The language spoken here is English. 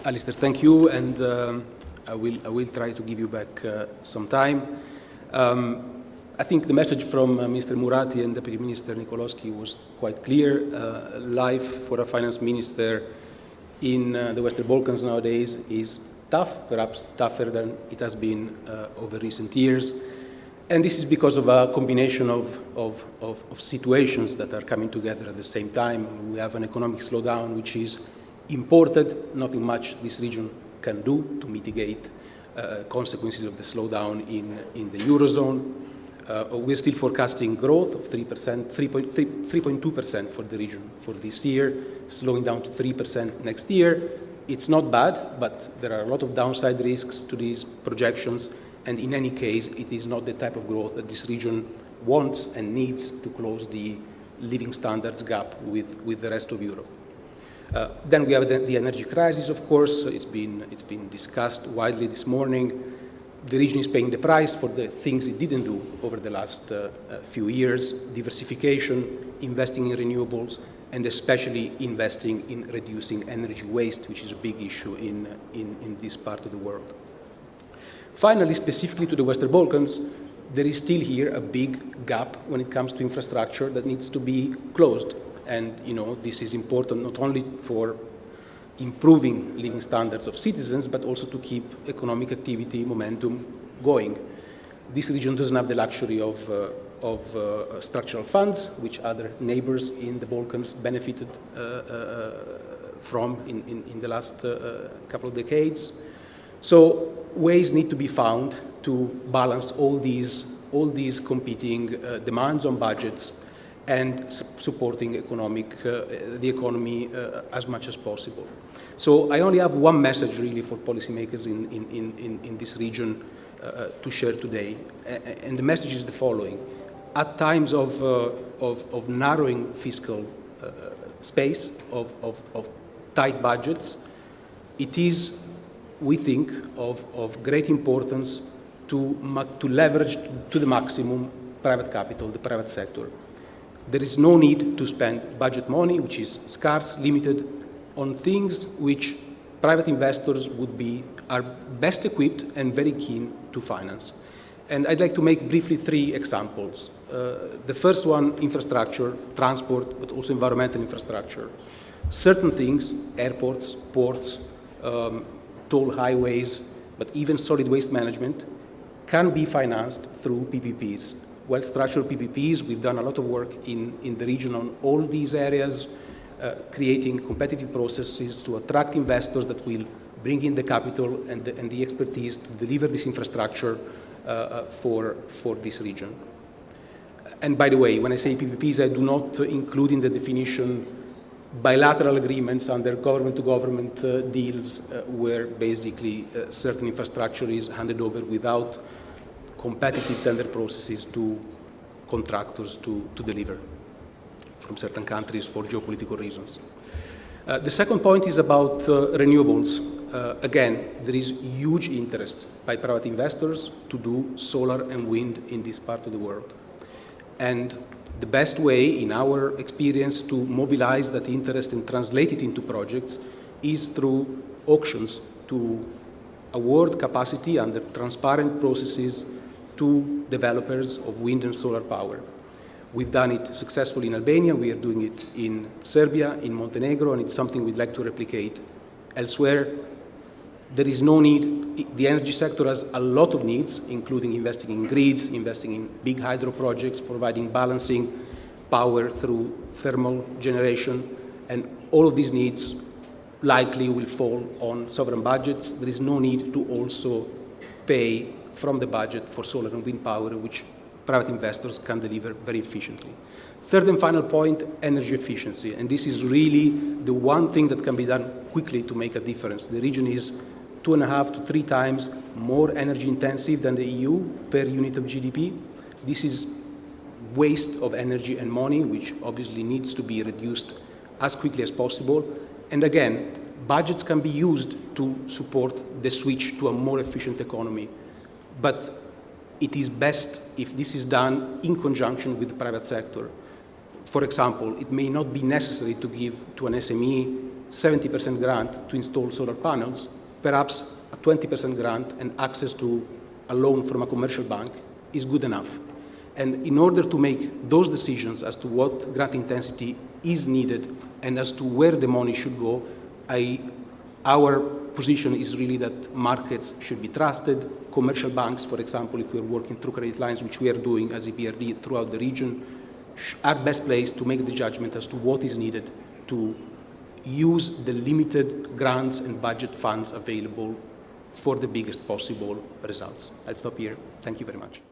Alistair, thank you, and I will try to give you back some time. I think the message from Mr. Murati and Deputy Minister Nikolowski was quite clear. Life for a finance minister in the Western Balkans nowadays is tough, perhaps tougher than it has been over recent years. And this is because of a combination of situations that are coming together at the same time. We have an economic slowdown which is imported, nothing much this region can do to mitigate consequences of the slowdown in the Eurozone. We're still forecasting growth of 3.2% for the region for this year, slowing down to 3% next year. It's not bad, but there are a lot of downside risks to these projections, and in any case, it is not the type of growth that this region wants and needs to close the living standards gap with the rest of Europe. Then we have the energy crisis, of course. It's been discussed widely this morning. The region is paying the price for the things it didn't do over the last few years: diversification, investing in renewables, and especially investing in reducing energy waste, which is a big issue in this part of the world. Finally, specifically to the Western Balkans, there is still here a big gap when it comes to infrastructure that needs to be closed. And this is important not only for improving living standards of citizens, but also to keep economic activity momentum going. This region doesn't have the luxury of structural funds, which other neighbors in the Balkans benefited from in the last couple of decades. So ways need to be found to balance all these competing demands on budgets and supporting the economy as much as possible. So I only have one message really for policymakers in this region to share today, and the message is the following. At times of narrowing fiscal space, of tight budgets, it is, we think, of great importance to leverage to the maximum private capital, the private sector. There is no need to spend budget money, which is scarce, limited, on things which private investors are best equipped and very keen to finance. And I'd like to make briefly 3 examples. The first one, infrastructure, transport, but also environmental infrastructure. Certain things, airports, ports, toll highways, but even solid waste management, can be financed through PPPs. Well-structured PPPs, we've done a lot of work in the region on all these areas, creating competitive processes to attract investors that will bring in the capital and the expertise to deliver this infrastructure for this region. And by the way, when I say PPPs, I do not include in the definition bilateral agreements under government-to-government deals where basically certain infrastructure is handed over without competitive tender processes to contractors to deliver from certain countries for geopolitical reasons. The second point is about renewables. Again, there is huge interest by private investors to do solar and wind in this part of the world. And the best way, in our experience, to mobilize that interest and translate it into projects is through auctions, to award capacity under transparent processes to developers of wind and solar power. We've done it successfully in Albania, we are doing it in Serbia, in Montenegro, and it's something we'd like to replicate elsewhere. There is no need. The energy sector has a lot of needs, including investing in grids, investing in big hydro projects, providing balancing power through thermal generation, and all of these needs likely will fall on sovereign budgets. There is no need to also pay from the budget for solar and wind power, which private investors can deliver very efficiently. Third and final point, energy efficiency. And this is really the one thing that can be done quickly to make a difference. The region is 2.5 to 3 times more energy intensive than the EU per unit of GDP. This is waste of energy and money, which obviously needs to be reduced as quickly as possible. And again, budgets can be used to support the switch to a more efficient economy. But it is best if this is done in conjunction with the private sector. For example, it may not be necessary to give to an SME 70% grant to install solar panels, perhaps a 20% grant and access to a loan from a commercial bank is good enough. And in order to make those decisions as to what grant intensity is needed and as to where the money should go, our position is really that markets should be trusted. Commercial banks, for example, if we're working through credit lines, which we are doing as EBRD throughout the region, are best placed to make the judgment as to what is needed to use the limited grants and budget funds available for the biggest possible results. I'll stop here. Thank you very much.